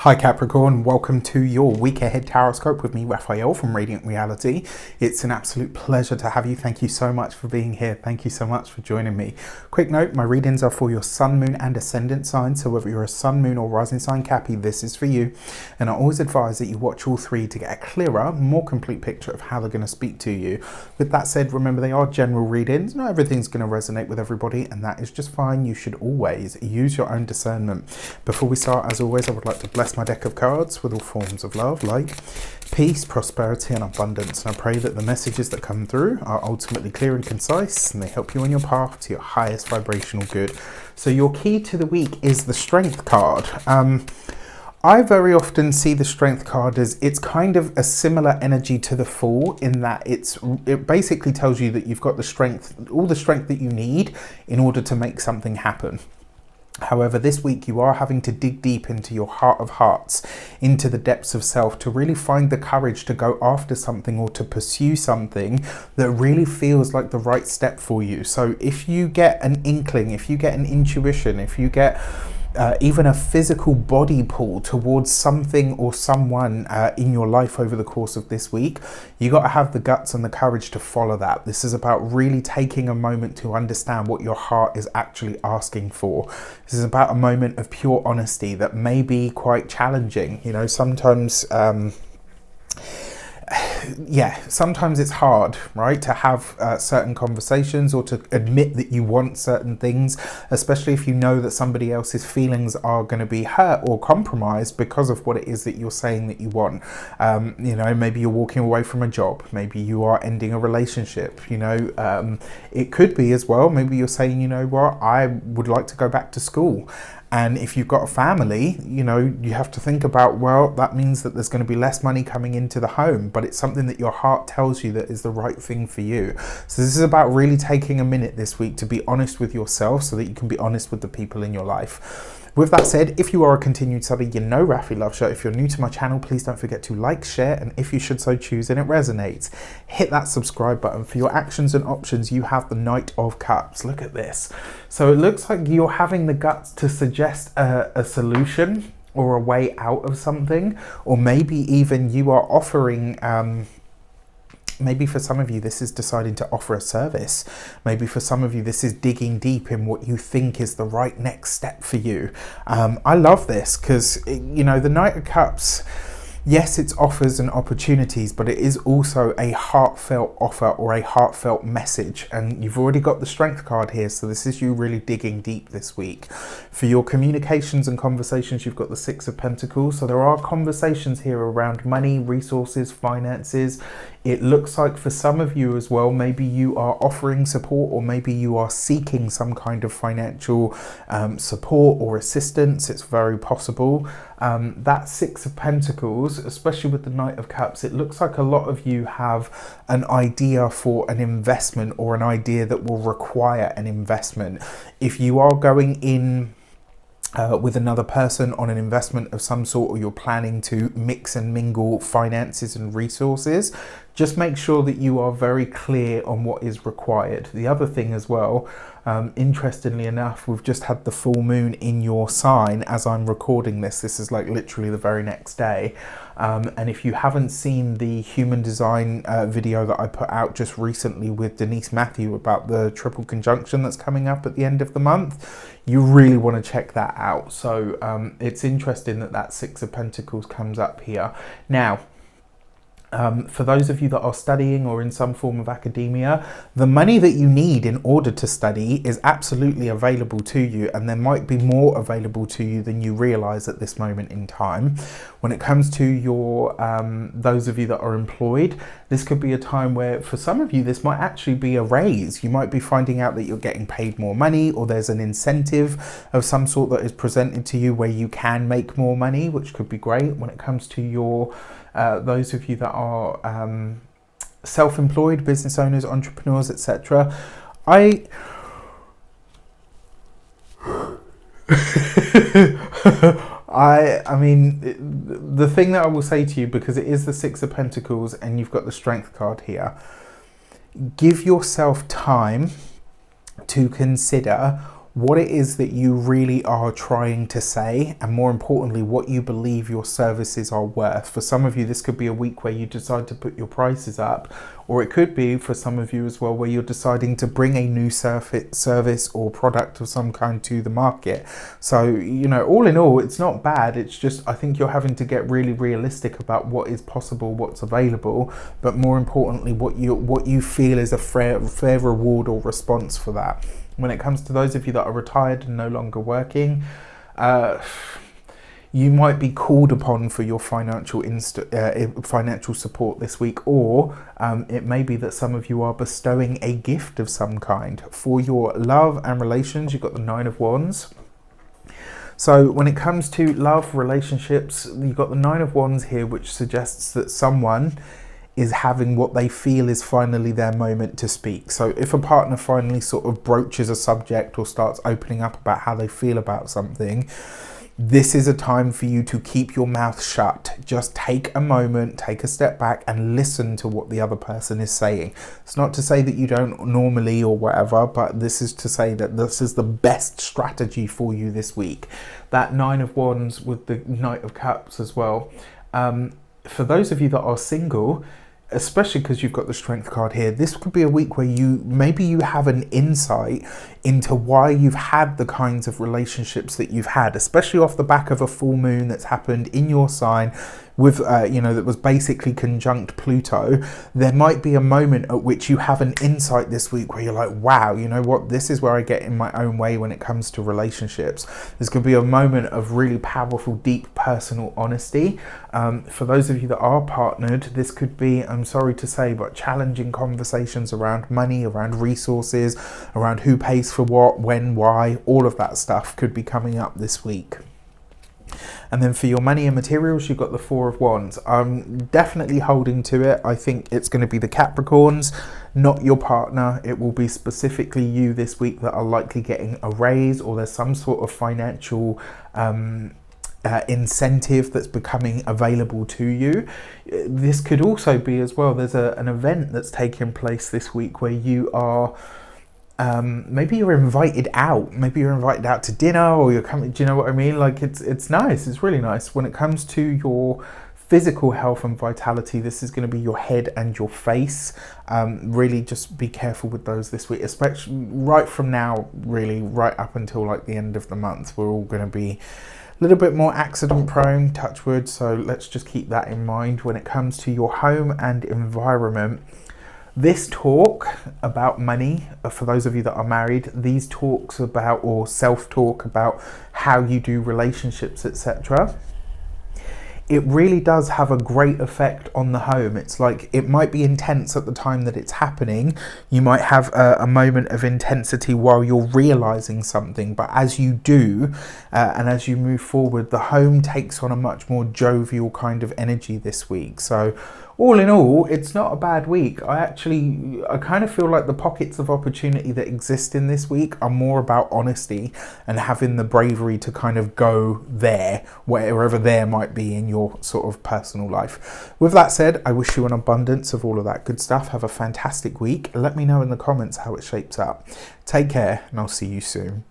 Hi Capricorn, welcome to your week ahead tarot with me, Raphael from Radiant Reality. It's an absolute pleasure to have you. Thank you so much for being here. Thank you so much for joining me. Quick note, my readings are for your sun, moon and ascendant sign. So whether you're a sun, moon or rising sign Cappy, this is for you. And I always advise that you watch all three to get a clearer, more complete picture of how they're going to speak to you. With that said, remember they are general readings. Not everything's going to resonate with everybody, and that is just fine. You should always use your own discernment. Before we start, as always, I would like to bless my deck of cards with all forms of love, like peace, prosperity and abundance. And I pray that the messages that come through are ultimately clear and concise, and they help you on your path to your highest vibrational good. So your key to the week is the Strength card. I very often see the Strength card as it's kind of a similar energy to the Fool, in that it basically tells you that you've got the strength, all the strength that you need in order to make something happen. However, this week you are having to dig deep into your heart of hearts, into the depths of self, to really find the courage to go after something or to pursue something that really feels like the right step for you. So if you get an inkling, if you get an intuition, if you get even a physical body pull towards something or someone in your life over the course of this week, you got to have the guts and the courage to follow that. This is about really taking a moment to understand what your heart is actually asking for. This is about a moment of pure honesty that may be quite challenging. You know, sometimes sometimes it's hard, right, to have certain conversations or to admit that you want certain things, especially if you know that somebody else's feelings are going to be hurt or compromised because of what it is that you're saying that you want. You know, maybe you're walking away from a job, maybe you are ending a relationship, you know, it could be as well, maybe you're saying, you know what, I would like to go back to school. And if you've got a family, you know, you have to think about, well, that means that there's going to be less money coming into the home, but it's something that your heart tells you that is the right thing for you. So this is about really taking a minute this week to be honest with yourself so that you can be honest with the people in your life. With that said, if you are a continued subby, you know Rafi loves you. If you're new to my channel, please don't forget to like, share, and if you should so choose and it resonates, hit that subscribe button. For your actions and options, you have the Knight of Cups. Look at this. So it looks like you're having the guts to suggest a solution or a way out of something, or maybe even you are offering maybe for some of you, this is deciding to offer a service. Maybe for some of you, this is digging deep in what you think is the right next step for you. I love this because, you know, the Knight of Cups, yes, it's offers and opportunities, but it is also a heartfelt offer or a heartfelt message. And you've already got the Strength card here, so this is you really digging deep this week. For your communications and conversations, you've got the Six of Pentacles. So there are conversations here around money, resources, finances. It looks like for some of you as well, maybe you are offering support, or maybe you are seeking some kind of financial support or assistance. It's very possible. That Six of Pentacles, especially with the Knight of Cups, it looks like a lot of you have an idea for an investment or an idea that will require an investment. If you are going in with another person on an investment of some sort, or you're planning to mix and mingle finances and resources, just make sure that you are very clear on what is required. The other thing as well, interestingly enough, we've just had the full moon in your sign as I'm recording this. This is like literally the very next day. And if you haven't seen the human design video that I put out just recently with Denise Matthew about the triple conjunction that's coming up at the end of the month, you really want to check that out. So it's interesting that that Six of Pentacles comes up here. Now, for those of you that are studying or in some form of academia, the money that you need in order to study is absolutely available to you, and there might be more available to you than you realize at this moment in time. When it comes to your those of you that are employed, this could be a time where for some of you this might actually be a raise. You might be finding out that you're getting paid more money, or there's an incentive of some sort that is presented to you where you can make more money, which could be great. When it comes to your those of you that are self-employed, business owners, entrepreneurs, etc. I mean, the thing that I will say to you, because it is the Six of Pentacles and you've got the Strength card here, give yourself time to consider what it is that you really are trying to say, and more importantly, what you believe your services are worth. For some of you, this could be a week where you decide to put your prices up, or it could be for some of you as well, where you're deciding to bring a new service or product of some kind to the market. So, you know, all in all, it's not bad. It's just, I think you're having to get really realistic about what is possible, what's available, but more importantly, what you feel is a fair reward or response for that. When it comes to those of you that are retired and no longer working, you might be called upon for your financial support this week, or it may be that some of you are bestowing a gift of some kind. For your love and relations, you've got the Nine of Wands. So when it comes to love, relationships, you've got the Nine of Wands here, which suggests that someone is having what they feel is finally their moment to speak. So if a partner finally sort of broaches a subject or starts opening up about how they feel about something, this is a time for you to keep your mouth shut. Just take a moment, take a step back and listen to what the other person is saying. It's not to say that you don't normally or whatever, but this is to say that this is the best strategy for you this week. That Nine of Wands with the Knight of Cups as well. For those of you that are single, especially because you've got the Strength card here, this could be a week where maybe you have an insight into why you've had the kinds of relationships that you've had, especially off the back of a full moon that's happened in your sign with, that was basically conjunct Pluto. There might be a moment at which you have an insight this week where you're like, wow, you know what, this is where I get in my own way when it comes to relationships. There's going to be a moment of really powerful, deep personal honesty. For those of you that are partnered, this could be, I'm sorry to say, but challenging conversations around money, around resources, around who pays for what, when, why, all of that stuff could be coming up this week. And then for your money and materials, you've got the Four of Wands. I'm definitely holding to it. I think it's going to be the Capricorns, not your partner. It will be specifically you this week that are likely getting a raise, or there's some sort of financial incentive that's becoming available to you. This could also be as well, there's an event that's taking place this week where you are maybe you're invited out. Maybe you're invited out to dinner, or you're coming. Do you know what I mean? Like it's nice. It's really nice. When it comes to your physical health and vitality, this is going to be your head and your face. Really, just be careful with those this week, especially right from now. Really, right up until like the end of the month, we're all going to be a little bit more accident prone, touch wood. So let's just keep that in mind when it comes to your home and environment. This talk about money, for those of you that are married, these talks about, or self-talk about how you do relationships, etc., it really does have a great effect on the home. It's like, it might be intense at the time that it's happening. You might have a moment of intensity while you're realizing something, but as you do, and as you move forward, the home takes on a much more jovial kind of energy this week. So all in all, it's not a bad week. I kind of feel like the pockets of opportunity that exist in this week are more about honesty and having the bravery to kind of go there, wherever there might be in your sort of personal life. With that said, I wish you an abundance of all of that good stuff. Have a fantastic week. Let me know in the comments how it shapes up. Take care, and I'll see you soon.